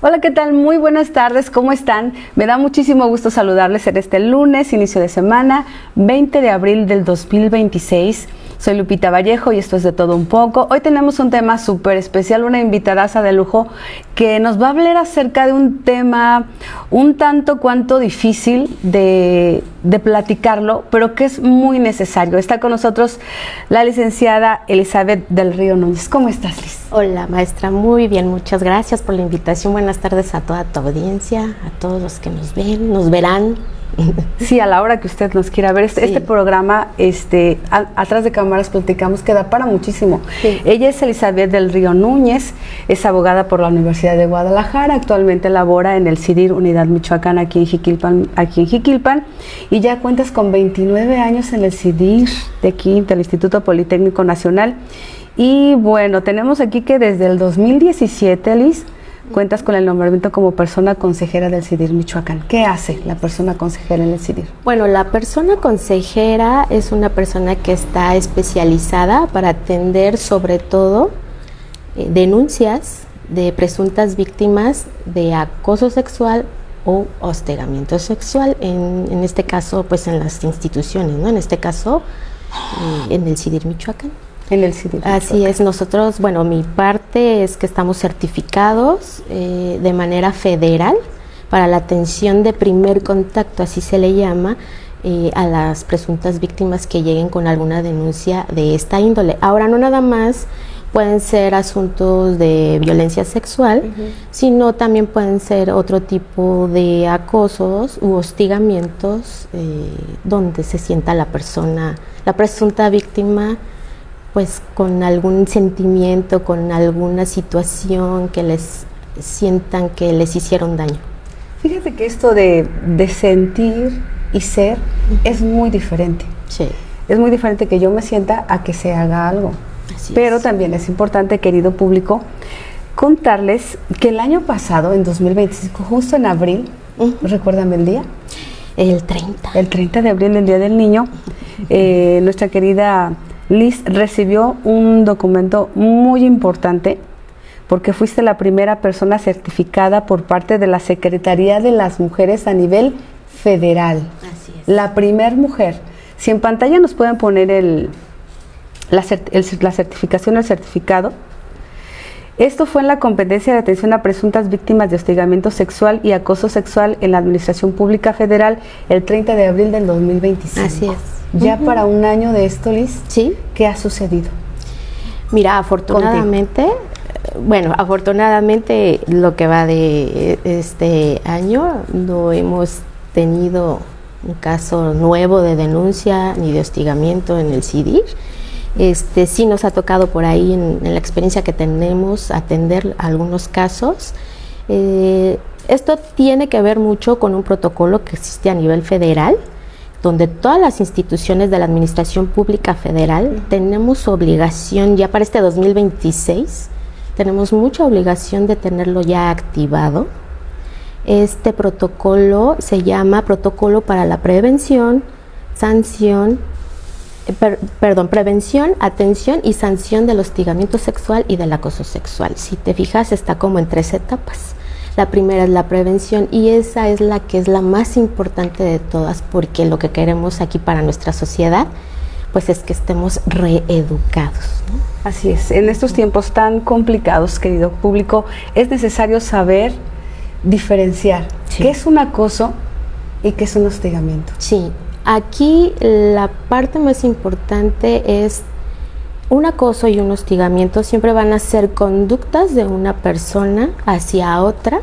Hola, ¿qué tal? Muy buenas tardes, ¿cómo están? Me da muchísimo gusto saludarles en este lunes, inicio de semana, 20 de abril del 2026. Soy Lupita Vallejo y esto es De Todo Un Poco. Hoy tenemos un tema súper especial, una invitadaza de lujo que nos va a hablar acerca de un tema un tanto cuanto difícil de platicarlo, pero que es muy necesario. Está con nosotros la licenciada Elizabeth del Río Núñez. ¿Cómo estás, Liz? Hola, maestra, muy bien, muchas gracias por la invitación. Buenas tardes a toda tu audiencia, a todos los que nos ven, nos verán. Sí, a la hora que usted nos quiera ver. Este programa, atrás de cámaras platicamos, que da para muchísimo. Sí. Ella es Elizabeth del Río Núñez, es abogada por la Universidad de Guadalajara, actualmente labora en el CIDIR Unidad Michoacán aquí en Jiquilpan, y ya cuentas con 29 años en el CIDIR de aquí, del Instituto Politécnico Nacional. Y bueno, tenemos aquí que desde el 2017, Liz, cuentas con el nombramiento como persona consejera del CIDIR Michoacán. ¿Qué hace la persona consejera en el CIDIR? Bueno, la persona consejera es una persona que está especializada para atender sobre todo denuncias de presuntas víctimas de acoso sexual o hostigamiento sexual, en este caso pues en las instituciones, ¿no? En este caso en el CIDIR Michoacán. En el CIDIR. Así es, nosotros, bueno, mi parte es que estamos certificados de manera federal para la atención de primer contacto, así se le llama, a las presuntas víctimas que lleguen con alguna denuncia de esta índole. Ahora, no nada más pueden ser asuntos de violencia sexual, sino también pueden ser otro tipo de acosos u hostigamientos donde se sienta la persona, la presunta víctima, pues con algún sentimiento, con alguna situación que les sientan que les hicieron daño. Fíjate que esto de sentir y ser es muy diferente. Sí. Es muy diferente que yo me sienta a que se haga algo. Así Pero es. También es importante, querido público, contarles que el año pasado, en 2025, justo en abril, recuérdame el día. El 30. El 30 de abril, el Día del Niño, nuestra querida Liz recibió un documento muy importante porque fuiste la primera persona certificada por parte de la Secretaría de las Mujeres a nivel federal. Así es. La primer mujer. Si en pantalla nos pueden poner la certificación, el certificado. Esto fue en la competencia de atención a presuntas víctimas de hostigamiento sexual y acoso sexual en la Administración Pública Federal el 30 de abril del 2025. Así es. Ya para un año de esto, Liz, ¿sí? ¿Qué ha sucedido? Mira, afortunadamente, lo que va de este año no hemos tenido un caso nuevo de denuncia ni de hostigamiento en el CIDIR. Sí nos ha tocado por ahí en la experiencia que tenemos atender algunos casos. Esto tiene que ver mucho con un protocolo que existe a nivel federal, donde todas las instituciones de la Administración Pública Federal tenemos obligación, ya para este 2026, tenemos mucha obligación de tenerlo ya activado. Este protocolo se llama Protocolo para la Prevención, Prevención, Atención y Sanción del Hostigamiento Sexual y del Acoso Sexual. Si te fijas, está como en 3 etapas. La primera es la prevención y esa es la que es la más importante de todas, porque lo que queremos aquí para nuestra sociedad pues es que estemos reeducados, ¿no? Así es, en estos tiempos tan complicados, querido público, es necesario saber diferenciar qué es un acoso y qué es un hostigamiento. Sí, aquí la parte más importante es un acoso y un hostigamiento siempre van a ser conductas de una persona hacia otra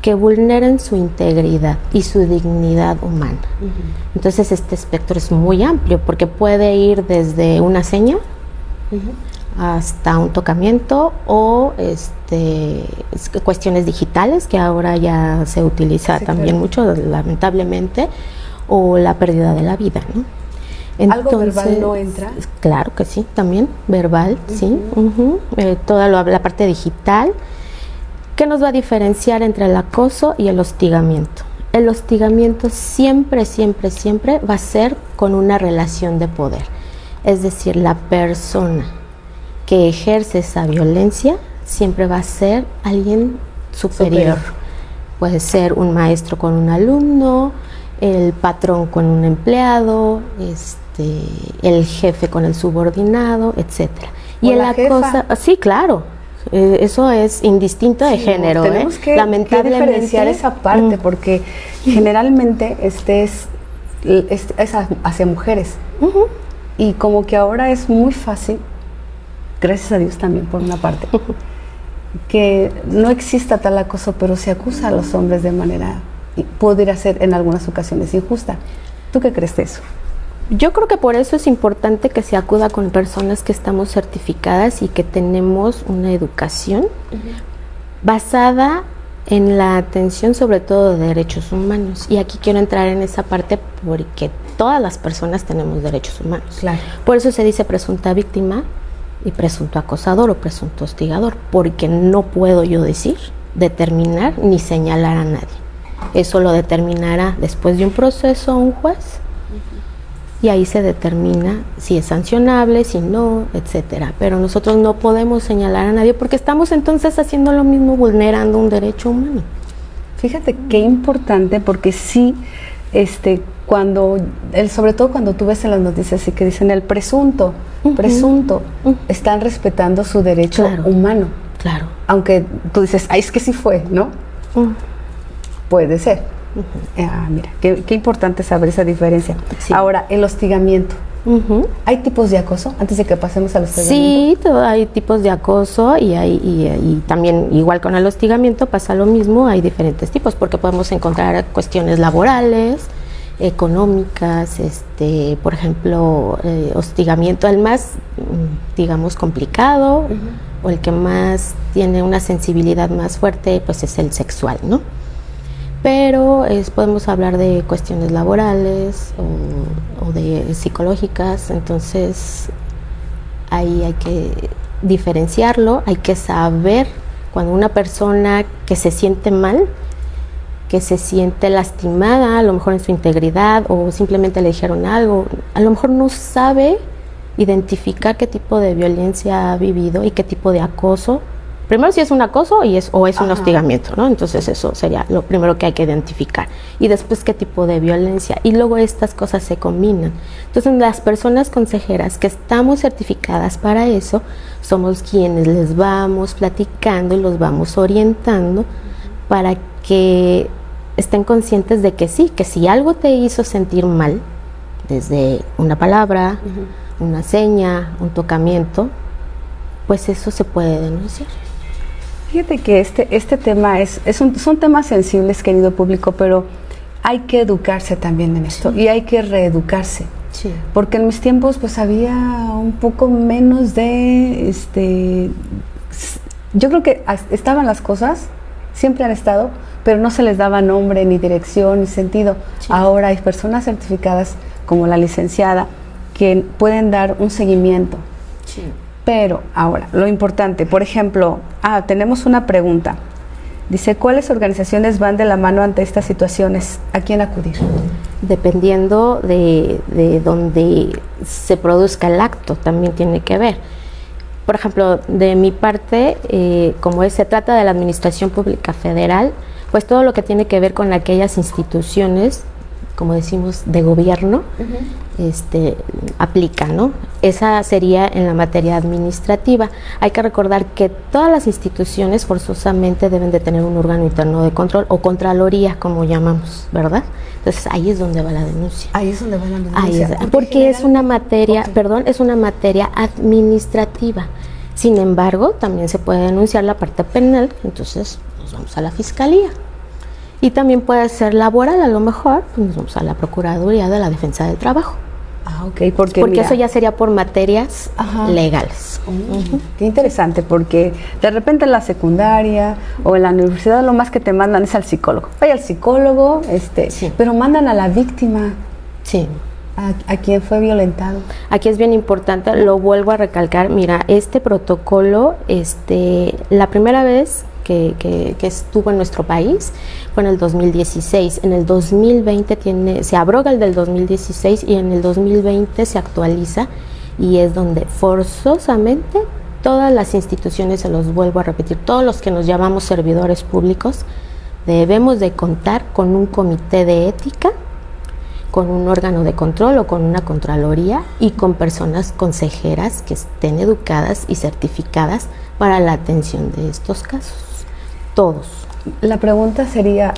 que vulneren su integridad y su dignidad humana. Entonces este espectro es muy amplio porque puede ir desde una seña hasta un tocamiento o cuestiones digitales que ahora ya se utiliza también mucho, lamentablemente, o la pérdida de la vida, ¿no? Entonces, ¿algo verbal no entra? Claro que sí, también verbal, sí. Toda la parte digital, que nos va a diferenciar entre el acoso y el hostigamiento. El hostigamiento siempre va a ser con una relación de poder. Es decir, la persona que ejerce esa violencia siempre va a ser alguien superior. Puede ser un maestro con un alumno, el patrón con un empleado, el jefe con el subordinado, etcétera. Y el acoso, sí, claro, eso es indistinto de género. Tenemos que diferenciar esa parte, porque generalmente es hacia mujeres. Y como que ahora es muy fácil, gracias a Dios también por una parte, que no exista tal acoso, pero se acusa a los hombres de manera, podría ser en algunas ocasiones injusta. ¿Tú qué crees de eso? Yo creo que por eso es importante que se acuda con personas que estamos certificadas y que tenemos una educación basada en la atención sobre todo de derechos humanos. Y aquí quiero entrar en esa parte porque todas las personas tenemos derechos humanos. Claro. Por eso se dice presunta víctima y presunto acosador o presunto hostigador, porque no puedo yo determinar ni señalar a nadie. Eso lo determinará después de un proceso un juez. Y ahí se determina si es sancionable, si no, etcétera. Pero nosotros no podemos señalar a nadie porque estamos entonces haciendo lo mismo, vulnerando un derecho humano. Fíjate qué importante, porque sí, sobre todo cuando tú ves en las noticias y que dicen el presunto, están respetando su derecho humano. Claro. Aunque tú dices, es que sí fue, ¿no? Puede ser. Mira, qué importante saber esa diferencia. Sí. Ahora, el hostigamiento. ¿Hay tipos de acoso? Antes de que pasemos al hostigamiento. Sí, hay tipos de acoso y también igual con el hostigamiento pasa lo mismo, hay diferentes tipos porque podemos encontrar cuestiones laborales, económicas, por ejemplo, hostigamiento, el más, digamos, complicado o el que más tiene una sensibilidad más fuerte, pues es el sexual, ¿no? Pero podemos hablar de cuestiones laborales o de psicológicas, entonces ahí hay que diferenciarlo, hay que saber cuando una persona que se siente mal, que se siente lastimada, a lo mejor en su integridad o simplemente le dijeron algo, a lo mejor no sabe identificar qué tipo de violencia ha vivido y qué tipo de acoso. Primero si es un acoso o es un hostigamiento, ¿no? Entonces eso sería lo primero que hay que identificar. Y después qué tipo de violencia. Y luego estas cosas se combinan. Entonces las personas consejeras que estamos certificadas para eso, somos quienes les vamos platicando y los vamos orientando para que estén conscientes de que sí, que si algo te hizo sentir mal, desde una palabra, una seña, un tocamiento, pues eso se puede denunciar. Fíjate que este tema son temas sensibles, querido público, pero hay que educarse también en esto y hay que reeducarse. Sí. Porque en mis tiempos pues había un poco menos de, yo creo que estaban las cosas, siempre han estado, pero no se les daba nombre, ni dirección, ni sentido. Sí. Ahora hay personas certificadas como la licenciada que pueden dar un seguimiento. Sí. Pero ahora, lo importante, por ejemplo, tenemos una pregunta. Dice, ¿cuáles organizaciones van de la mano ante estas situaciones? ¿A quién acudir? Dependiendo de donde se produzca el acto, también tiene que ver. Por ejemplo, de mi parte, como se trata de la Administración Pública Federal, pues todo lo que tiene que ver con aquellas instituciones, como decimos, de gobierno, aplica, ¿no? Esa sería en la materia administrativa. Hay que recordar que todas las instituciones forzosamente deben de tener un órgano interno de control o contraloría, como llamamos, ¿verdad? Entonces ahí es donde va la denuncia. Ahí es donde va la denuncia. Porque es una materia, es una materia administrativa. Sin embargo, también se puede denunciar la parte penal, entonces nos vamos a la fiscalía. Y también puede ser laboral, a lo mejor, pues nos vamos a la Procuraduría de la Defensa del Trabajo. Ok, porque mira, eso ya sería por materias legales. Qué interesante, porque de repente en la secundaria o en la universidad lo más que te mandan es al psicólogo. Vaya al psicólogo, sí. Pero mandan a la víctima. Sí. A quien fue violentado. Aquí es bien importante, lo vuelvo a recalcar, mira, este protocolo, la primera vez que estuvo en nuestro país fue en el 2016. En el 2020 se abroga el del 2016 y en el 2020 se actualiza y es donde forzosamente todas las instituciones, se los vuelvo a repetir, todos los que nos llamamos servidores públicos, debemos de contar con un comité de ética, con un órgano de control o con una contraloría y con personas consejeras que estén educadas y certificadas para la atención de estos casos. Todos. La pregunta sería,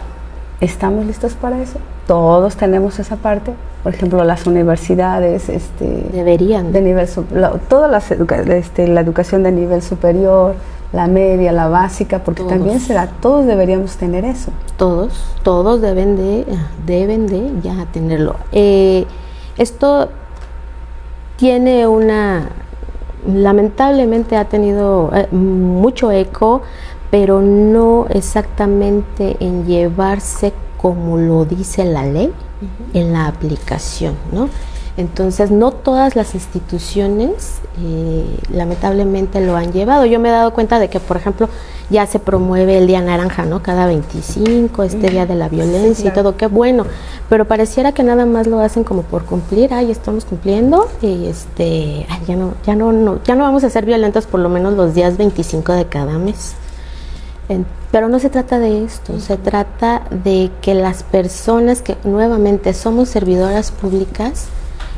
¿estamos listos para eso? ¿Todos tenemos esa parte? Por ejemplo, las universidades, deberían. De nivel, todas las la educación de nivel superior, la media, la básica, porque todos. También todos deberíamos tener eso. Todos deben de ya tenerlo. Esto tiene lamentablemente ha tenido mucho eco, pero no exactamente en llevarse como lo dice la ley, en la aplicación, ¿no? Entonces, no todas las instituciones lamentablemente lo han llevado. Yo me he dado cuenta de que, por ejemplo, ya se promueve el Día Naranja, ¿no? Cada 25, Día de la Violencia, sí, claro. Y todo, qué bueno. Pero pareciera que nada más lo hacen como por cumplir, estamos cumpliendo, y ya no vamos a ser violentos por lo menos los días 25 de cada mes. Pero no se trata de esto, se trata de que las personas que nuevamente somos servidoras públicas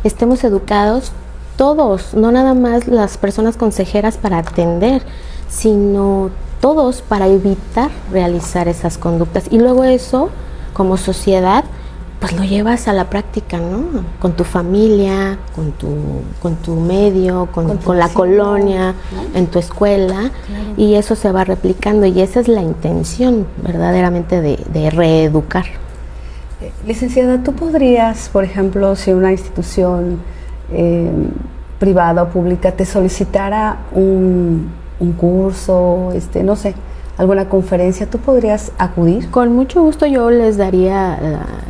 estemos educados todos, no nada más las personas consejeras para atender, sino todos para evitar realizar esas conductas. Y luego eso, como sociedad, pues lo llevas a la práctica, ¿no? Con tu familia, con tu medio, con la colonia, ¿no? En tu escuela, claro. Y eso se va replicando, y esa es la intención verdaderamente de reeducar. Licenciada, ¿tú podrías, por ejemplo, si una institución privada o pública te solicitara un curso, no sé, alguna conferencia, ¿tú podrías acudir? Con mucho gusto yo les daría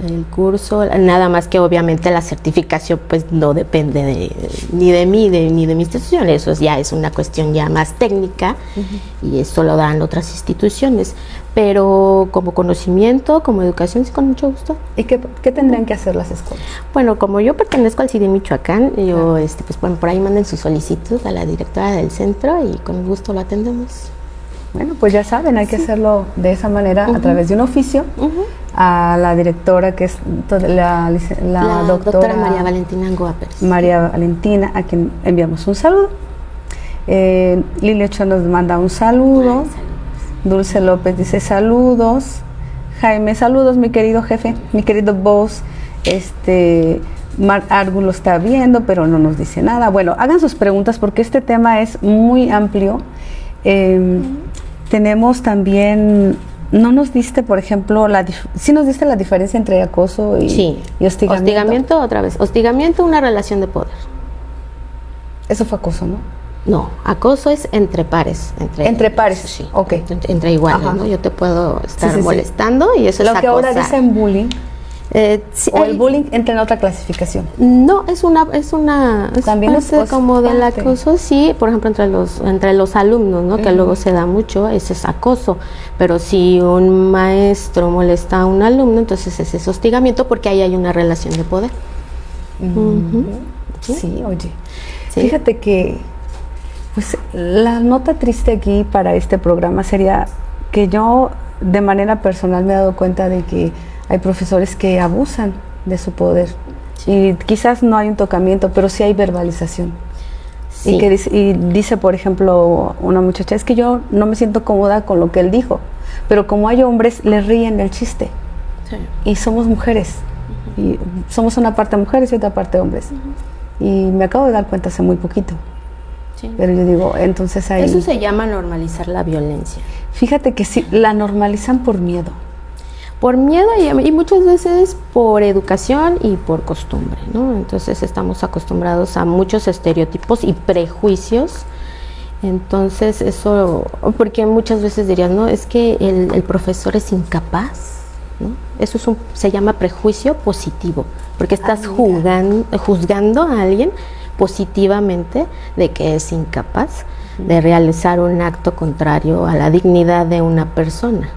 el curso, nada más que obviamente la certificación pues no depende ni de mí ni de mi institución, eso ya es una cuestión ya más técnica, y eso lo dan otras instituciones, pero como conocimiento, como educación, sí, con mucho gusto. ¿Y qué tendrían que hacer las escuelas? Bueno, como yo pertenezco al CIDI Michoacán, yo pues bueno, por ahí manden su solicitud a la directora del centro y con gusto lo atendemos. Bueno, pues ya saben, hay que hacerlo de esa manera, a través de un oficio, a la directora, que es la doctora María Valentina Angoa Pérez. María Valentina, a quien enviamos un saludo. Lili Ochoa nos manda un saludo. Dulce López dice saludos. Jaime, saludos, mi querido jefe, mi querido boss. Mark Argus lo está viendo, pero no nos dice nada. Bueno, hagan sus preguntas porque este tema es muy amplio. Tenemos también, no nos diste, por ejemplo, sí nos diste la diferencia entre acoso y hostigamiento. Hostigamiento, otra vez. Hostigamiento, una relación de poder. Eso fue acoso, ¿no? No, acoso es entre pares. Entre pares, sí. Ok. Entre iguales, ¿no? Yo te puedo estar molestando y eso es acosar. Lo que ahora dicen bullying. Sí, o el bullying entra en otra clasificación. No, es también parte es como del acoso, sí, por ejemplo entre los alumnos, ¿no? Que luego se da mucho, ese es acoso, pero si un maestro molesta a un alumno, entonces ese es hostigamiento porque ahí hay una relación de poder. Sí, oye, fíjate que pues la nota triste aquí para este programa sería que yo de manera personal me he dado cuenta de que hay profesores que abusan de su poder, y quizás no hay un tocamiento, pero sí hay verbalización. Y dice, por ejemplo, una muchacha, es que yo no me siento cómoda con lo que él dijo, pero como hay hombres, le ríen del chiste. Y somos mujeres, y somos una parte mujeres y otra parte hombres. Y me acabo de dar cuenta hace muy poquito. Pero yo digo, entonces ahí... Eso se llama normalizar la violencia. Fíjate que sí, la normalizan por miedo. Por miedo y muchas veces por educación y por costumbre, ¿no? Entonces estamos acostumbrados a muchos estereotipos y prejuicios. Entonces eso, porque muchas veces dirías, no, es que el profesor es incapaz, ¿no? Eso se llama prejuicio positivo, porque estás juzgando a alguien positivamente de que es incapaz de realizar un acto contrario a la dignidad de una persona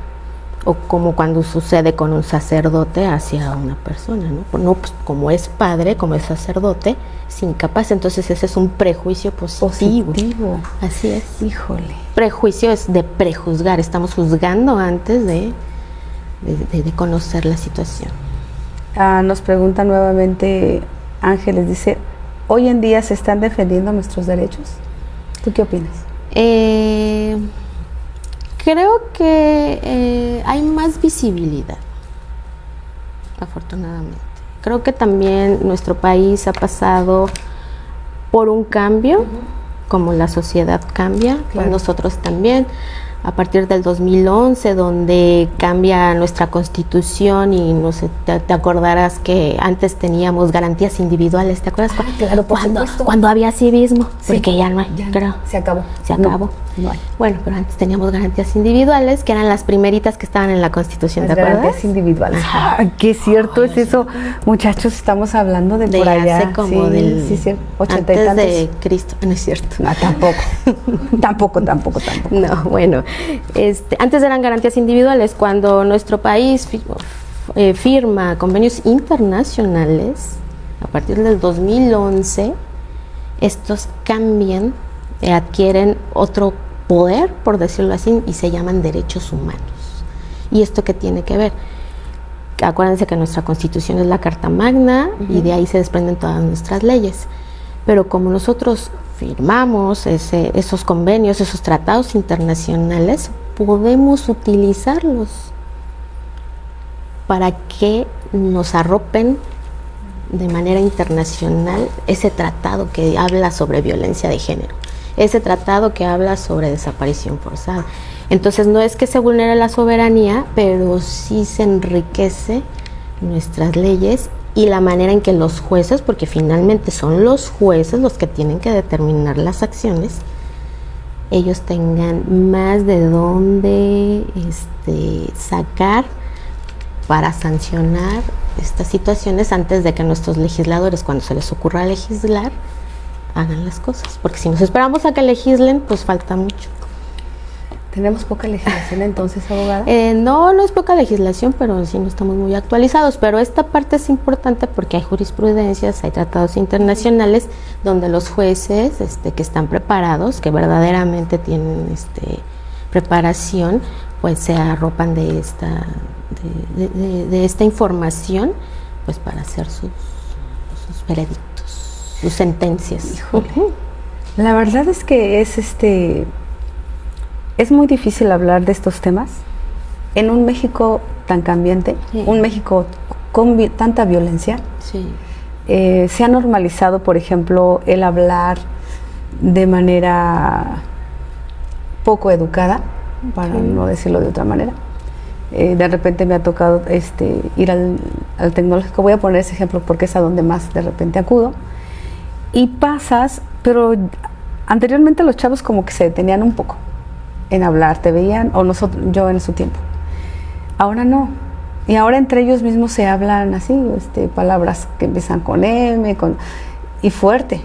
o como cuando sucede con un sacerdote hacia una persona, ¿no? No, pues como es padre, como es sacerdote, es incapaz, entonces ese es un prejuicio positivo. Así es. Híjole. Prejuicio es de prejuzgar, estamos juzgando antes de conocer la situación. Nos pregunta nuevamente Ángeles, dice, ¿hoy en día se están defendiendo nuestros derechos? ¿Tú qué opinas? Creo que hay más visibilidad, afortunadamente. Creo que también nuestro país ha pasado por un cambio, como la sociedad cambia, claro. Pues nosotros también. A partir del 2011, donde cambia nuestra constitución y no sé, te acordarás que antes teníamos garantías individuales, ¿te acuerdas? Claro, cuando había civismo, sí, porque ya no hay, ya creo. Se acabó. No hay. Bueno, pero antes teníamos garantías individuales, que eran las primeritas que estaban en la constitución, las ¿te acuerdas? Garantías individuales. Qué cierto es eso. Muchachos, estamos hablando de por allá. Hace como del 80 y antes tantos. de Cristo, no es cierto. No, tampoco. tampoco. No, bueno, antes eran garantías individuales. Cuando nuestro país firma convenios internacionales, a partir del 2011, estos cambian, adquieren otro poder, por decirlo así, y se llaman derechos humanos. ¿Y esto qué tiene que ver? Acuérdense que nuestra Constitución es la Carta Magna y de ahí se desprenden todas nuestras leyes. Pero como nosotros firmamos esos convenios, esos tratados internacionales, podemos utilizarlos para que nos arropen de manera internacional ese tratado que habla sobre violencia de género, ese tratado que habla sobre desaparición forzada. Entonces no es que se vulnere la soberanía, pero sí se enriquece nuestras leyes y la manera en que los jueces, porque finalmente son los jueces los que tienen que determinar las acciones, ellos tengan más de dónde sacar para sancionar estas situaciones antes de que nuestros legisladores, cuando se les ocurra legislar, hagan las cosas. Porque si nos esperamos a que legislen, pues falta mucho. ¿Tenemos poca legislación entonces, abogada? No es poca legislación, pero sí no estamos muy actualizados. Pero esta parte es importante porque hay jurisprudencias, hay tratados internacionales donde los jueces que están preparados, que verdaderamente tienen preparación, pues se arropan de esta información, pues para hacer sus veredictos, sus sentencias. Híjole. La verdad es que es muy difícil hablar de estos temas en un México tan cambiante, sí. Un México con tanta violencia. Sí. Se ha normalizado, por ejemplo, el hablar de manera poco educada, para no decirlo de otra manera. De repente me ha tocado ir al tecnológico, voy a poner ese ejemplo porque es a donde más de repente acudo, y pasas, pero anteriormente los chavos como que se detenían un poco en hablar, te veían, o yo en su tiempo. Ahora no. Y ahora entre ellos mismos se hablan así, palabras que empiezan con M, y fuerte.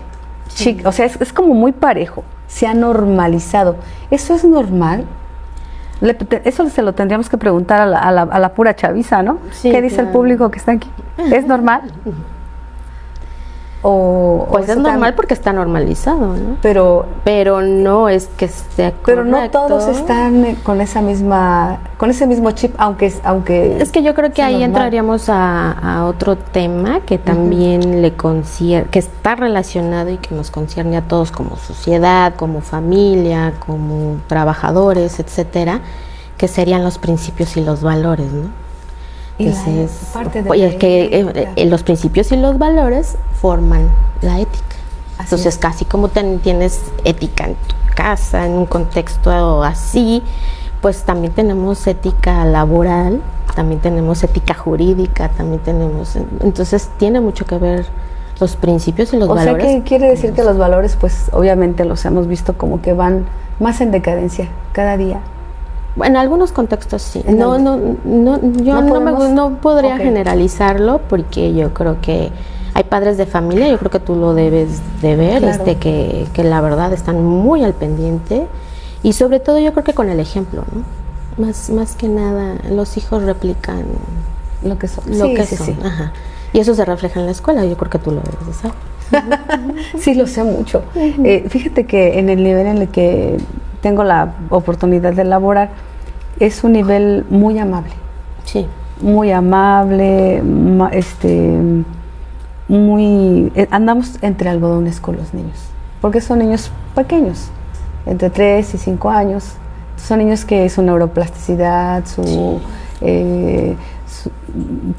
Sí. O sea, es como muy parejo. Se ha normalizado. ¿Eso es normal? Eso se lo tendríamos que preguntar a la pura chaviza, ¿no? Sí, ¿qué dice el público que está aquí? ¿Es normal? Pues es normal porque está normalizado, ¿no? Pero no es que esté correcto. Pero no todos están con ese mismo chip, aunque es que yo creo que ahí entraríamos a otro tema que también le concierne, que está relacionado y que nos concierne a todos como sociedad, como familia, como trabajadores, etcétera, que serían los principios y los valores, ¿no? Entonces, los principios y los valores forman la ética. Entonces, casi como tienes ética en tu casa, en un contexto así, pues también tenemos ética laboral, también tenemos ética jurídica, también tenemos... Entonces, tiene mucho que ver los principios y los valores. O sea, que quiere decir que los valores, pues, obviamente los hemos visto como que van más en decadencia cada día. En algunos contextos sí. Yo no podría generalizarlo porque yo creo que hay padres de familia, yo creo que tú lo debes de ver, claro. Que la verdad están muy al pendiente y sobre todo yo creo que con el ejemplo, ¿no? Más que nada, los hijos replican lo que son. Lo que son. Ajá. Y eso se refleja en la escuela, yo creo que tú lo debes de saber. Sí, lo sé mucho. Fíjate que en el nivel en el que tengo la oportunidad de laborar, es un nivel muy amable. Sí. Muy amable, andamos entre algodones con los niños, porque son niños pequeños, entre 3 y 5 años. Son niños que su neuroplasticidad,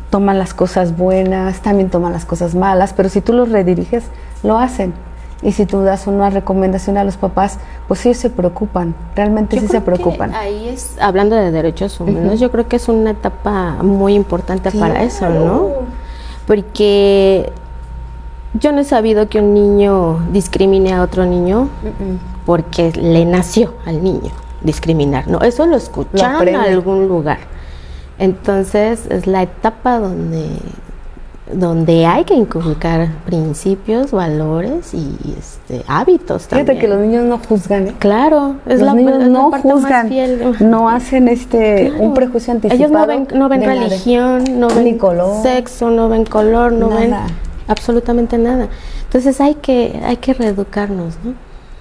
toman las cosas buenas, también toman las cosas malas, pero si tú los rediriges, lo hacen. Y si tú das una recomendación a los papás, pues ellos se preocupan, realmente sí se preocupan. Ahí es, hablando de derechos humanos, yo creo que es una etapa muy importante para eso, ¿no? Porque yo no he sabido que un niño discrimine a otro niño porque le nació al niño discriminar, ¿no? Eso lo escucharon en algún lugar. Entonces es la etapa donde hay que inculcar principios, valores y hábitos también. Fíjate que los niños no juzgan, ¿eh? Claro, los niños no juzgan, no hacen un prejuicio anticipado. Ellos no ven religión, no ven color, sexo, no ven color, no ven absolutamente nada. Entonces hay que reeducarnos, ¿no?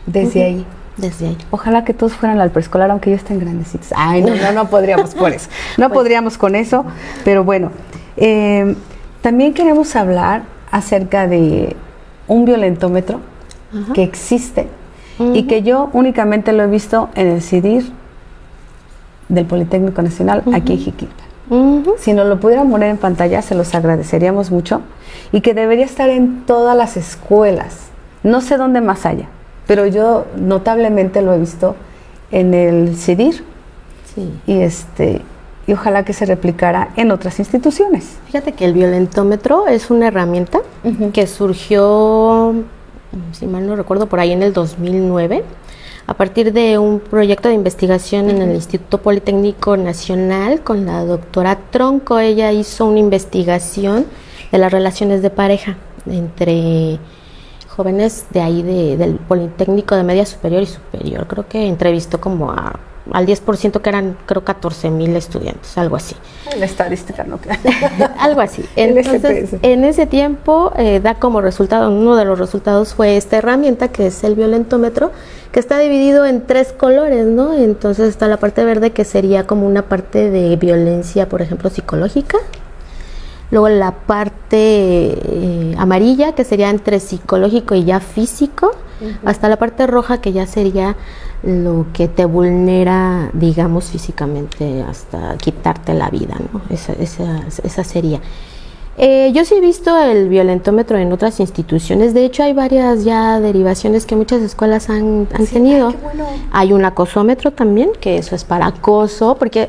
Desde ahí. Desde ahí. Ojalá que todos fueran al preescolar, aunque ellos estén grandecitos. Ay, no podríamos por eso. No podríamos con eso, pero bueno. También queremos hablar acerca de un violentómetro que existe y que yo únicamente lo he visto en el CIDIR del Politécnico Nacional aquí en Jiquilpan. Si nos lo pudieran poner en pantalla, se los agradeceríamos mucho, y que debería estar en todas las escuelas. No sé dónde más haya, pero yo notablemente lo he visto en el CIDIR. Sí. Y ojalá que se replicara en otras instituciones. Fíjate que el violentómetro es una herramienta que surgió, si mal no recuerdo, por ahí en el 2009, a partir de un proyecto de investigación en el Instituto Politécnico Nacional con la doctora Tronco. Ella hizo una investigación de las relaciones de pareja entre jóvenes de ahí del Politécnico de Media Superior y Superior. Creo que entrevistó como al 10%, que eran, creo, 14,000 estudiantes, algo así. La estadística no queda. Algo así. Entonces, en ese tiempo da como resultado, uno de los resultados fue esta herramienta que es el violentómetro, que está dividido en 3 colores, ¿no? Entonces está la parte verde, que sería como una parte de violencia, por ejemplo, psicológica. Luego la parte amarilla, que sería entre psicológico y ya físico, hasta la parte roja, que ya sería lo que te vulnera, digamos, físicamente, hasta quitarte la vida, ¿no? Esa sería. Yo sí he visto el violentómetro en otras instituciones. De hecho, hay varias ya derivaciones que muchas escuelas han tenido. Qué bueno. Hay un acosómetro también, que eso es para acoso, porque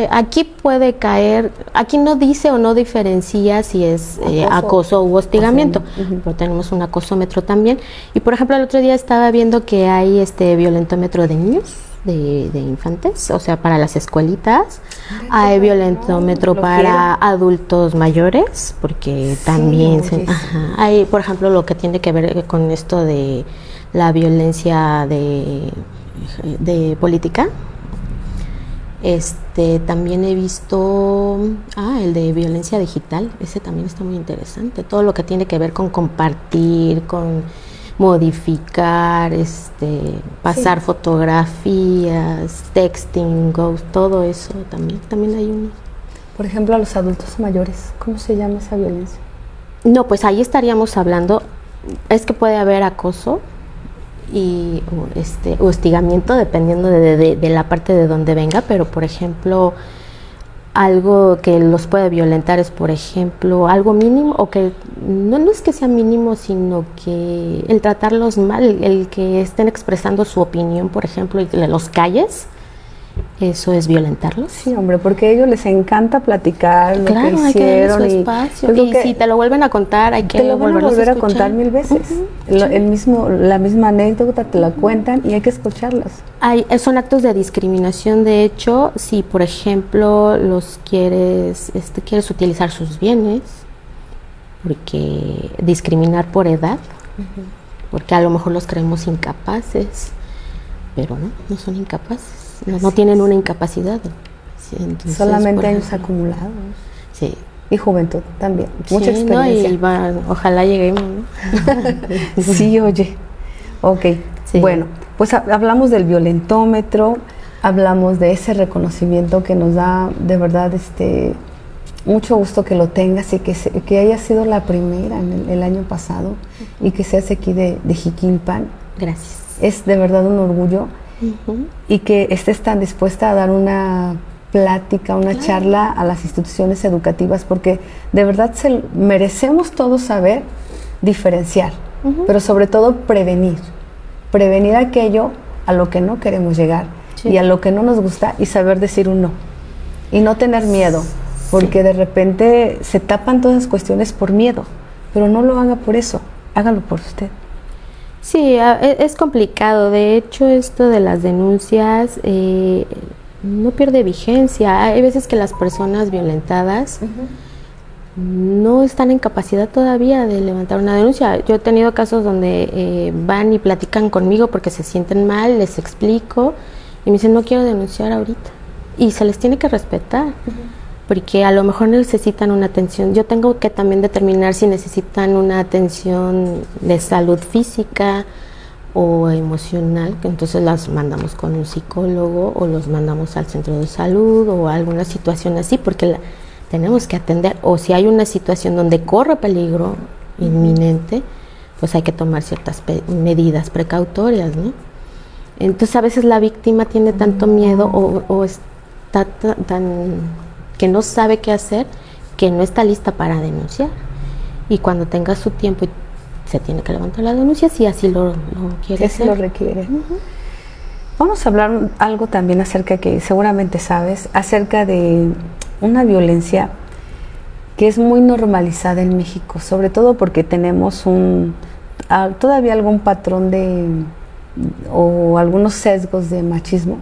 aquí puede caer, aquí no dice o no diferencia si es acoso u hostigamiento, pero tenemos un acosómetro también. Y por ejemplo, el otro día estaba viendo que hay violentómetro de niños, de infantes, o sea, para las escuelitas. Hay violentómetro para adultos mayores, porque también hay, por ejemplo, lo que tiene que ver con esto de la violencia de política. También he visto el de violencia digital. Ese también está muy interesante, todo lo que tiene que ver con compartir, con modificar, pasar fotografías, texting, todo eso también hay uno. Por ejemplo, a los adultos mayores, ¿cómo se llama esa violencia? No, pues ahí estaríamos hablando, es que puede haber acoso y hostigamiento, dependiendo de la parte de donde venga, pero por ejemplo, algo que los puede violentar es, por ejemplo, algo mínimo, o que no es que sea mínimo, sino que el tratarlos mal, el que estén expresando su opinión, por ejemplo, y que los calles, eso es violentarlos. Sí, hombre, porque a ellos les encanta platicar lo que hicieron. Hay que darle su espacio. Y si te lo vuelven a contar, hay que volver a contar 1000 veces. La misma anécdota te la cuentan y hay que escucharlas. Son actos de discriminación. De hecho, si por ejemplo quieres utilizar sus bienes, porque discriminar por edad, porque a lo mejor los creemos incapaces, pero no son incapaces. No tienen una incapacidad. Sí, entonces, solamente años acumulados. Sí. Y juventud también, mucha Sí, experiencia. ¿no? Ojalá lleguemos, ¿no? Sí, oye. Ok, Sí. bueno, pues hablamos del violentómetro, hablamos de ese reconocimiento que nos da de verdad mucho gusto que lo tengas y que haya sido la primera en el año pasado y que seas aquí de Jiquilpan. Gracias. Es de verdad un orgullo y que estés tan dispuesta a dar una plática, una charla a las instituciones educativas, porque de verdad merecemos todos saber diferenciar, pero sobre todo prevenir aquello a lo que no queremos llegar y a lo que no nos gusta, y saber decir un no y no tener miedo, porque de repente se tapan todas las cuestiones por miedo, pero no lo haga por eso, hágalo por usted. Sí, es complicado. De hecho, esto de las denuncias no pierde vigencia. Hay veces que las personas violentadas no están en capacidad todavía de levantar una denuncia. Yo he tenido casos donde van y platican conmigo porque se sienten mal, les explico y me dicen, no quiero denunciar ahorita. Y se les tiene que respetar, porque a lo mejor necesitan una atención. Yo tengo que también determinar si necesitan una atención de salud física o emocional, que entonces las mandamos con un psicólogo o los mandamos al centro de salud o a alguna situación así, porque tenemos que atender. O si hay una situación donde corre peligro inminente, pues hay que tomar ciertas medidas precautorias, ¿no? Entonces a veces la víctima tiene tanto miedo o está tan que no sabe qué hacer, que no está lista para denunciar. Y cuando tenga su tiempo se tiene que levantar la denuncia si así lo quiere hacer. Si lo requiere. Vamos a hablar algo también acerca, que seguramente sabes, acerca de una violencia que es muy normalizada en México, sobre todo porque tenemos todavía algún patrón o algunos sesgos de machismo,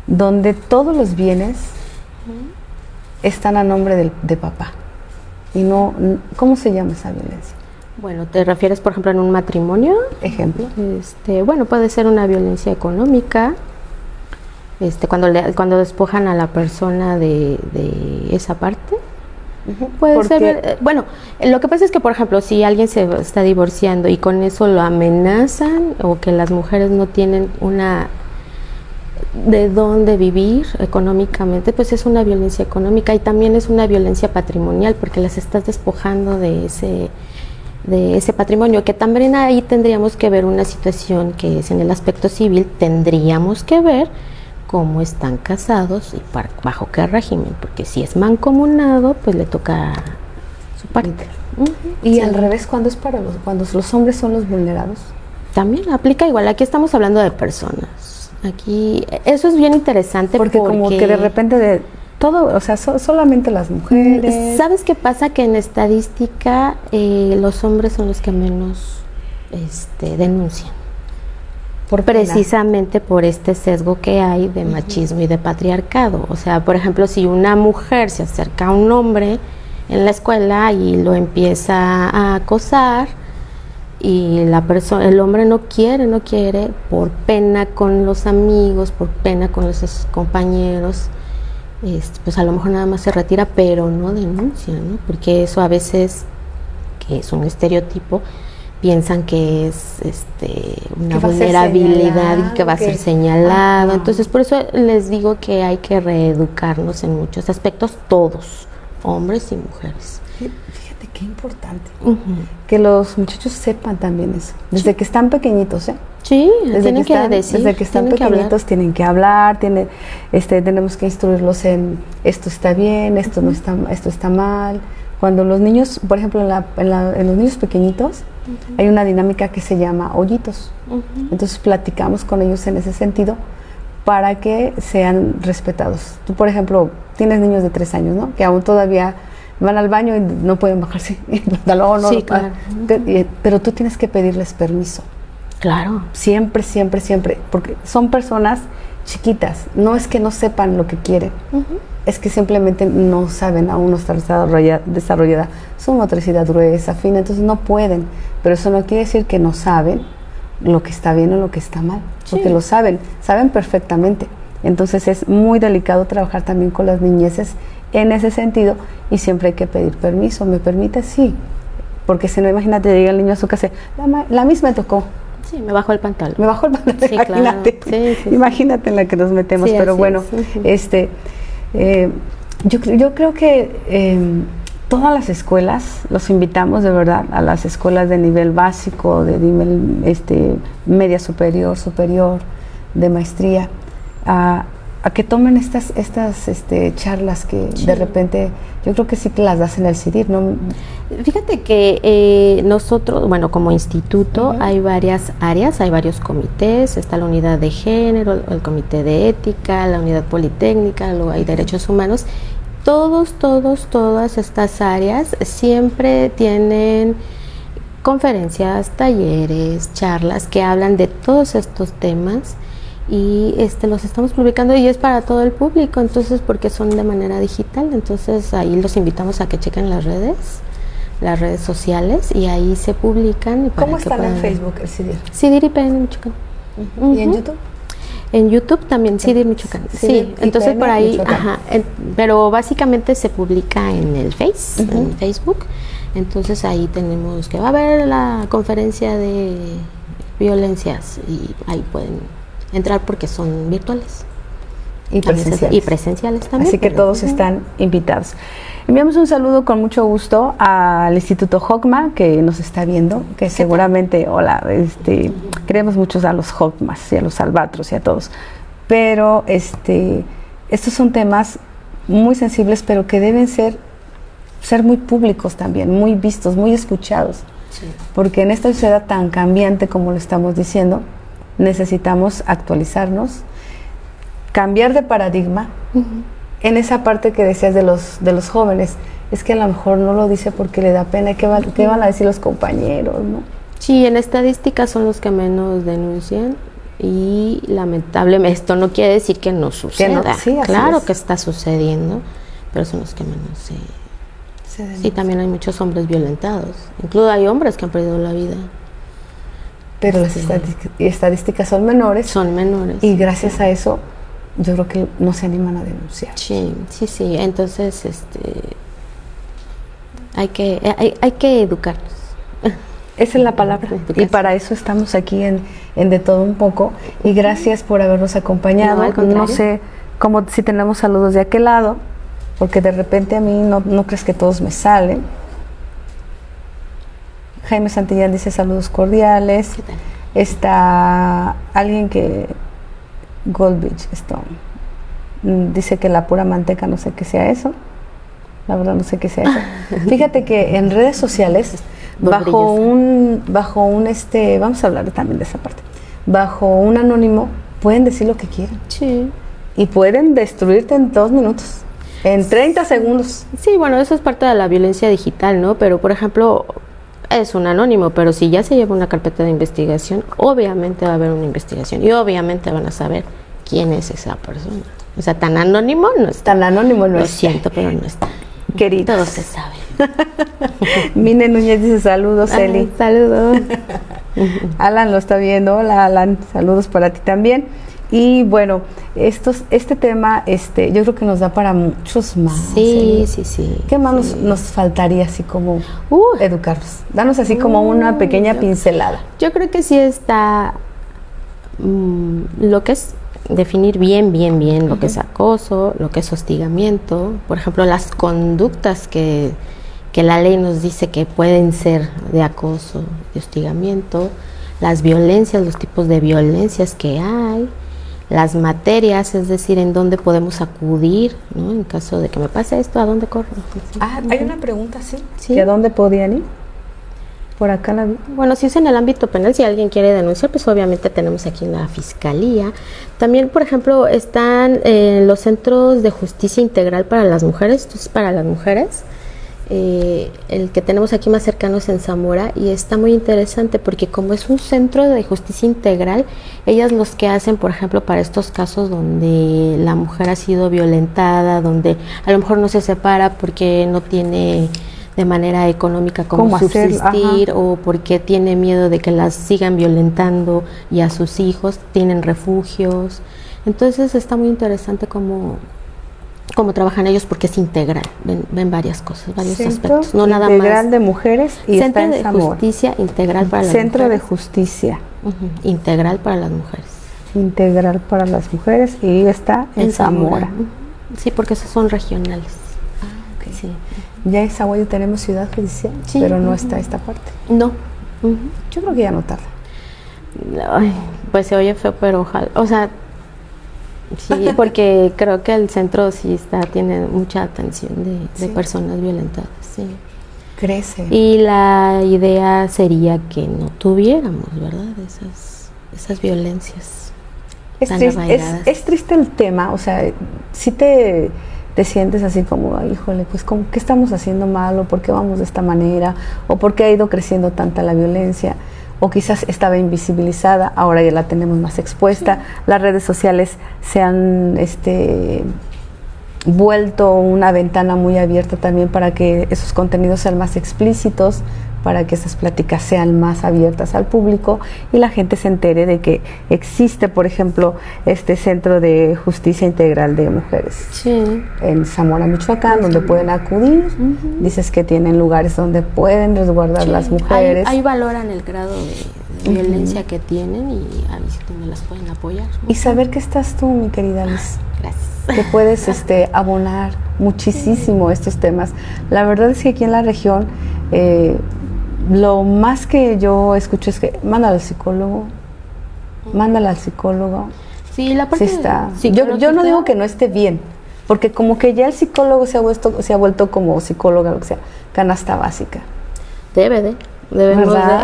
donde todos los bienes están a nombre de papá. Y no, ¿cómo se llama esa violencia? Bueno, ¿te refieres, por ejemplo, en un matrimonio? Ejemplo. Bueno, puede ser una violencia económica, cuando despojan a la persona de esa parte. Puede ser, bueno, lo que pasa es que, por ejemplo, si alguien se está divorciando y con eso lo amenazan, o que las mujeres no tienen de dónde vivir económicamente, pues es una violencia económica, y también es una violencia patrimonial, porque las estás despojando de ese patrimonio, que también ahí tendríamos que ver una situación que es en el aspecto civil. Tendríamos que ver cómo están casados y bajo qué régimen, porque si es mancomunado, pues le toca su parte. Y al revés, cuando los hombres son los vulnerados. También aplica igual. Aquí estamos hablando de personas. Aquí eso es bien interesante, porque como que de repente todo, o sea, solamente las mujeres. ¿Sabes qué pasa? Que en estadística los hombres son los que menos denuncian. Precisamente por este sesgo que hay de machismo y de patriarcado. O sea, por ejemplo, si una mujer se acerca a un hombre en la escuela y lo empieza a acosar, y el hombre no quiere, por pena con los amigos, por pena con los compañeros, pues a lo mejor nada más se retira, pero no denuncia, ¿no? Porque eso a veces, que es un estereotipo, piensan que es una vulnerabilidad y que va a ser señalado. Entonces, por eso les digo que hay que reeducarnos en muchos aspectos, todos, hombres y mujeres. Fíjate qué importante que los muchachos sepan también eso, desde que están pequeñitos, ¿eh? Sí, tienen que decir, desde que están pequeñitos tienen que hablar, tenemos que instruirlos en esto está bien, esto no está, esto está mal. Cuando los niños, por ejemplo, en los niños pequeñitos, hay una dinámica que se llama hoyitos. Entonces platicamos con ellos en ese sentido para que sean respetados. Tú, por ejemplo, tienes niños de 3 años, ¿no? Que aún todavía van al baño y no pueden bajarse el pantalón, ¿no? Sí, claro. Pero tú tienes que pedirles permiso. Claro. Siempre, siempre, siempre. Porque son personas chiquitas. No es que no sepan lo que quieren. Es que simplemente no saben, aún no está desarrollada su motricidad gruesa, fina, entonces no pueden. Pero eso no quiere decir que no saben lo que está bien o lo que está mal, porque lo saben perfectamente. Entonces es muy delicado trabajar también con las niñeces en ese sentido y siempre hay que pedir permiso. ¿Me permite? Sí. Porque si no, imagínate, llega el niño a su casa, la misma me tocó. Sí, me bajó el pantalón. Me bajó el pantalón, sí, imagínate. Claro. Sí, imagínate en la que nos metemos. Sí, pero bueno, yo creo que todas las escuelas, los invitamos de verdad a las escuelas de nivel básico, de nivel media superior, de maestría, a que tomen estas charlas que de repente, yo creo que sí que las das en el CIDIR, ¿no? Fíjate que nosotros, bueno, como instituto hay varias áreas, hay varios comités, está la unidad de género, el comité de ética, la unidad politécnica, luego hay derechos humanos. Todas estas áreas siempre tienen conferencias, talleres, charlas que hablan de todos estos temas y los estamos publicando y es para todo el público, entonces porque son de manera digital, entonces ahí los invitamos a que chequen las redes sociales y ahí se publican. ¿Cómo están en Facebook el CIDIR? CIDIR IPN Michoacán. ¿Y en YouTube? En YouTube también, CIDIR Michoacán. Sí, entonces por ahí, pero básicamente se publica en el en Facebook. Entonces ahí tenemos que va a haber la conferencia de violencias y ahí pueden entrar porque son virtuales. Y presenciales. Y presenciales también. Así que todos están invitados. Enviamos un saludo con mucho gusto al Instituto Jocma, que nos está viendo, que seguramente, hola, queremos muchos a los Jocmas y a los Albatros y a todos. Pero estos son temas muy sensibles, pero que deben ser muy públicos también, muy vistos, muy escuchados. Sí. Porque en esta sociedad tan cambiante como lo estamos diciendo, necesitamos actualizarnos, cambiar de paradigma. En esa parte que decías de los jóvenes, es que a lo mejor no lo dice porque le da pena, ¿qué van a decir los compañeros, no? Sí, en estadísticas son los que menos denuncian y lamentablemente esto no quiere decir que no suceda. Claro que está sucediendo, pero son los que menos se denuncian. Sí, también hay muchos hombres violentados, incluso hay hombres que han perdido la vida. Pero las estadísticas son menores. Son menores. Y gracias a eso yo creo que no se animan a denunciar. Sí. Entonces, hay que educarnos. Esa es la palabra. Y para eso estamos aquí en De Todo Un Poco. Y gracias por habernos acompañado. No sé si tenemos saludos de aquel lado, porque de repente a mí no crees que todos me salen. Jaime Santillán dice saludos cordiales. ¿Qué tal? Está alguien que Goldbeach dice que la pura manteca, no sé qué sea eso. La verdad no sé qué sea eso. Fíjate que en redes sociales, bajo un vamos a hablar también de esa parte. Bajo un anónimo pueden decir lo que quieran. Sí. Y pueden destruirte en 2 minutos, en 30 segundos. Sí, bueno, eso es parte de la violencia digital, ¿no? Pero por ejemplo, es un anónimo, pero si ya se lleva una carpeta de investigación, obviamente va a haber una investigación y obviamente van a saber quién es esa persona. O sea, tan anónimo no está. Tan anónimo no Lo está. siento, pero no está. Queridos. Todos se saben. Mine Núñez dice saludos, Eli. Saludos. Alan lo está viendo. Hola, Alan. Saludos para ti también. Y bueno, este tema, yo creo que nos da para muchos más. Sí. ¿Qué más nos faltaría así como educarnos? Danos así como una pequeña pincelada. Yo creo que sí está lo que es definir bien lo que es acoso, lo que es hostigamiento, por ejemplo, las conductas que la ley nos dice que pueden ser de acoso, de hostigamiento, las violencias, los tipos de violencias que hay, las materias, es decir, en dónde podemos acudir, ¿no? En caso de que me pase esto, ¿a dónde corro? Hay una pregunta, ¿sí? ¿Sí? ¿A dónde podían ir? Por acá la vi. Bueno, si es en el ámbito penal, si alguien quiere denunciar, pues obviamente tenemos aquí en la Fiscalía. También, por ejemplo, están los centros de justicia integral para las mujeres, entonces para las mujeres. El que tenemos aquí más cercano es en Zamora y está muy interesante porque como es un centro de justicia integral, ellas los que hacen, por ejemplo, para estos casos donde la mujer ha sido violentada, donde a lo mejor no se separa porque no tiene de manera económica cómo subsistir o porque tiene miedo de que las sigan violentando y a sus hijos, tienen refugios. Entonces está muy interesante cómo trabajan ellos, porque es integral, ven varias cosas, varios aspectos, no nada más. Integral de mujeres y Centro está en de Zamora. Justicia integral para las Centro mujeres. de Justicia. Integral para las mujeres. Integral para las mujeres y está en Zamora. Sí, porque esos son regionales. Okay. Sí. Ya en Zaguayo tenemos ciudad judicial, sí, pero no está esta parte. No. Yo creo que ya no tarda. Ay, pues se oye feo, pero ojalá, o sea, sí, porque creo que el centro sí tiene mucha atención de personas violentadas, sí. Crece. Y la idea sería que no tuviéramos, ¿verdad? Esas violencias tan arraigadas. Es triste el tema, o sea, si te sientes así como, ay, híjole, pues como, ¿qué estamos haciendo mal? ¿O por qué vamos de esta manera? ¿O por qué ha ido creciendo tanta la violencia? O quizás estaba invisibilizada, ahora ya la tenemos más expuesta. Sí. Las redes sociales se han vuelto una ventana muy abierta también para que esos contenidos sean más explícitos, para que esas pláticas sean más abiertas al público y la gente se entere de que existe, por ejemplo, este Centro de Justicia Integral de Mujeres, sí, en Zamora, Michoacán, donde pueden acudir. Dices que tienen lugares donde pueden resguardar las mujeres. Ahí valoran el grado de violencia que tienen y a ver si me las pueden apoyar. Y saber que estás tú, mi querida Liz. Gracias. Que puedes abonar muchísimo estos temas. La verdad es que aquí en la región lo más que yo escucho es que mándala al psicólogo, mándala al psicólogo. Sí, la parte está. Yo no digo que no esté bien, porque como que ya el psicólogo se ha vuelto como psicóloga, lo que sea, canasta básica. Debemos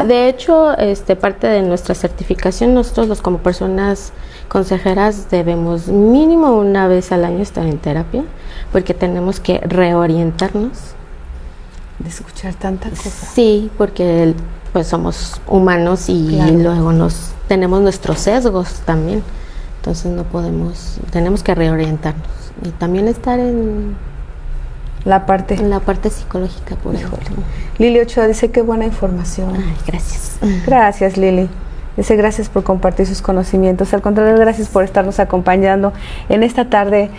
de hecho, parte de nuestra certificación, nosotros como personas consejeras debemos mínimo una vez al año estar en terapia, porque tenemos que reorientarnos. De escuchar tantas cosas. Sí, porque pues somos humanos y luego tenemos nuestros sesgos también, entonces tenemos que reorientarnos y también estar en la parte psicológica, por ejemplo. Lili Ochoa dice, qué buena información. Ay, gracias. Gracias, Lili. Dice, gracias por compartir sus conocimientos. Al contrario, gracias por estarnos acompañando en esta tarde,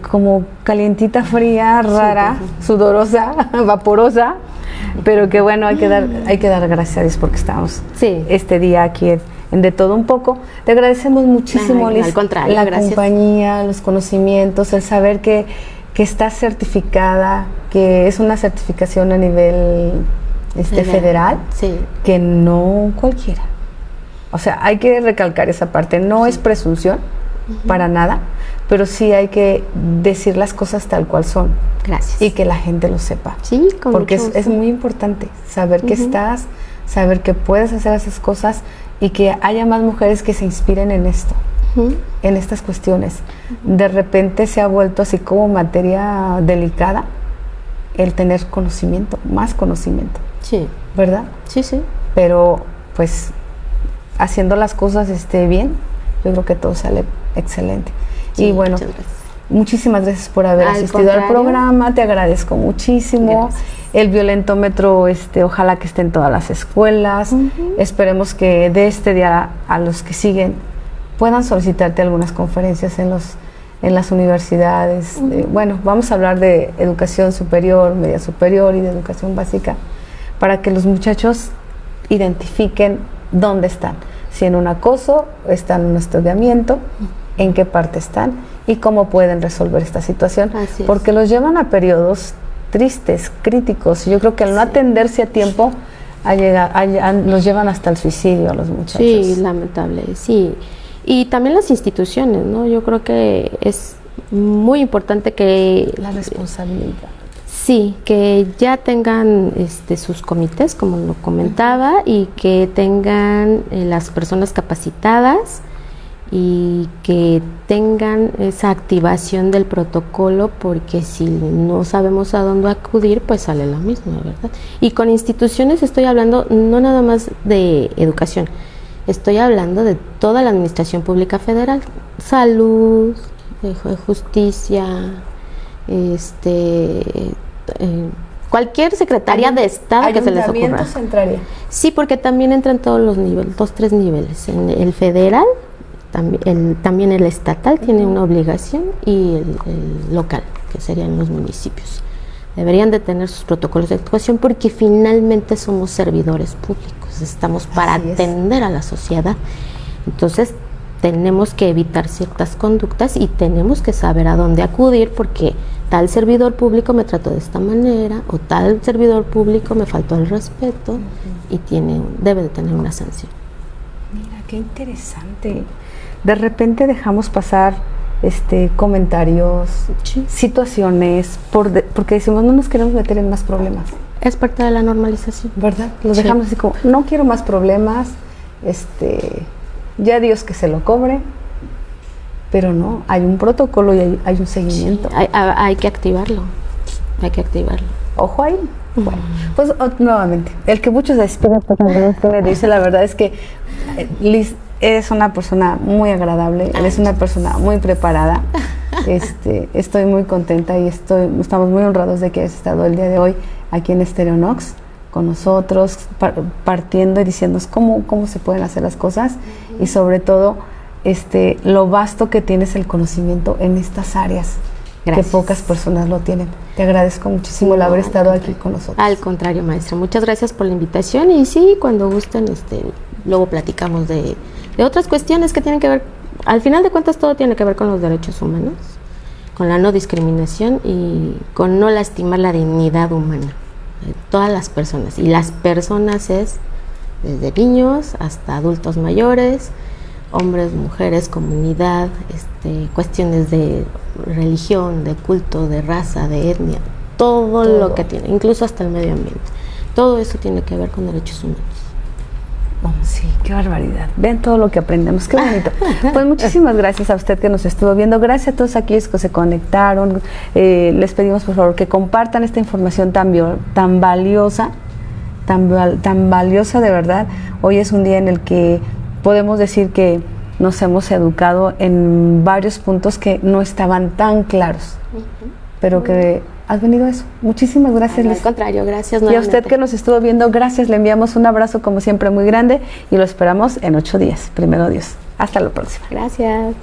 como calientita, fría, rara, sudorosa, vaporosa, pero que bueno, hay que dar gracias a Dios porque estamos este día aquí en De Todo Un Poco. Te agradecemos muchísimo, Liz, al contrario, la compañía, los conocimientos, el saber que estás certificada, que es una certificación a nivel federal, que no cualquiera. O sea, hay que recalcar esa parte, no es presunción para nada, pero sí hay que decir las cosas tal cual son. Gracias. Y que la gente lo sepa. Sí, porque es muy importante saber que estás, saber que puedes hacer esas cosas y que haya más mujeres que se inspiren en esto, en estas cuestiones. De repente se ha vuelto así como materia delicada el tener conocimiento, más conocimiento. Sí. ¿Verdad? Sí, sí. Pero pues haciendo las cosas bien, yo creo que todo sale excelente. Sí, y bueno, muchísimas gracias por haber asistido al programa, te agradezco muchísimo. Gracias. El violentómetro, ojalá que esté en todas las escuelas. Esperemos que de este día a los que siguen puedan solicitarte algunas conferencias en las universidades. Bueno, vamos a hablar de educación superior, media superior y de educación básica, para que los muchachos identifiquen dónde están, si en un acoso, están en un hostigamiento, en qué parte están y cómo pueden resolver esta situación, porque los llevan a periodos tristes, críticos. Yo creo que al no atenderse a tiempo los llevan hasta el suicidio a los muchachos. Sí, lamentable, sí. Y también las instituciones, ¿no? Yo creo que es muy importante que la responsabilidad. Sí, que ya tengan sus comités, como lo comentaba, y que tengan las personas capacitadas y que tengan esa activación del protocolo, porque si no sabemos a dónde acudir, pues sale lo mismo, ¿verdad? Y con instituciones estoy hablando no nada más de educación, estoy hablando de toda la administración pública federal, salud, justicia, cualquier secretaría de Estado que se les ocurra. Entraría. Sí, porque también entran todos los niveles, 2, 3 niveles, en el federal también el estatal tiene una obligación y el local, que serían los municipios. Deberían de tener sus protocolos de actuación porque finalmente somos servidores públicos, estamos para atender a la sociedad. Entonces tenemos que evitar ciertas conductas y tenemos que saber a dónde acudir porque tal servidor público me trató de esta manera o tal servidor público me faltó el respeto y debe de tener una sanción. Mira, qué interesante. De repente dejamos pasar comentarios, situaciones, porque decimos no nos queremos meter en más problemas. Es parte de la normalización. ¿Verdad? Los dejamos así como, no quiero más problemas, ya Dios que se lo cobre, pero no, hay un protocolo y hay un seguimiento. Sí, hay que activarlo, Ojo ahí. Bueno, pues nuevamente, el que muchos esperan, me dice, la verdad es que Liz, eres una persona muy agradable, eres una persona muy preparada. Estoy muy contenta y estamos muy honrados de que hayas estado el día de hoy aquí en Stereonox con nosotros, partiendo y diciéndonos cómo se pueden hacer las cosas y sobre todo lo vasto que tienes el conocimiento en estas áreas. Gracias. Que pocas personas lo tienen. Te agradezco muchísimo el haber estado aquí con nosotros. Al contrario, maestra, muchas gracias por la invitación y sí, cuando gusten, luego platicamos de otras cuestiones que tienen que ver, al final de cuentas todo tiene que ver con los derechos humanos, con la no discriminación y con no lastimar la dignidad humana de todas las personas. Y las personas es desde niños hasta adultos mayores, hombres, mujeres, comunidad, cuestiones de religión, de culto, de raza, de etnia, todo lo que tiene, incluso hasta el medio ambiente. Todo eso tiene que ver con derechos humanos. Oh, sí, qué barbaridad. Ven todo lo que aprendemos, qué bonito. Pues muchísimas gracias a usted que nos estuvo viendo. Gracias a todos aquellos que se conectaron. Les pedimos por favor que compartan esta información tan valiosa, tan valiosa de verdad. Hoy es un día en el que podemos decir que nos hemos educado en varios puntos que no estaban tan claros, pero que has venido a eso. Muchísimas gracias, Liz. Al contrario, gracias nuevamente. Y a usted que nos estuvo viendo, gracias. Le enviamos un abrazo como siempre muy grande y lo esperamos en 8 días. Primero Dios. Hasta la próxima. Gracias.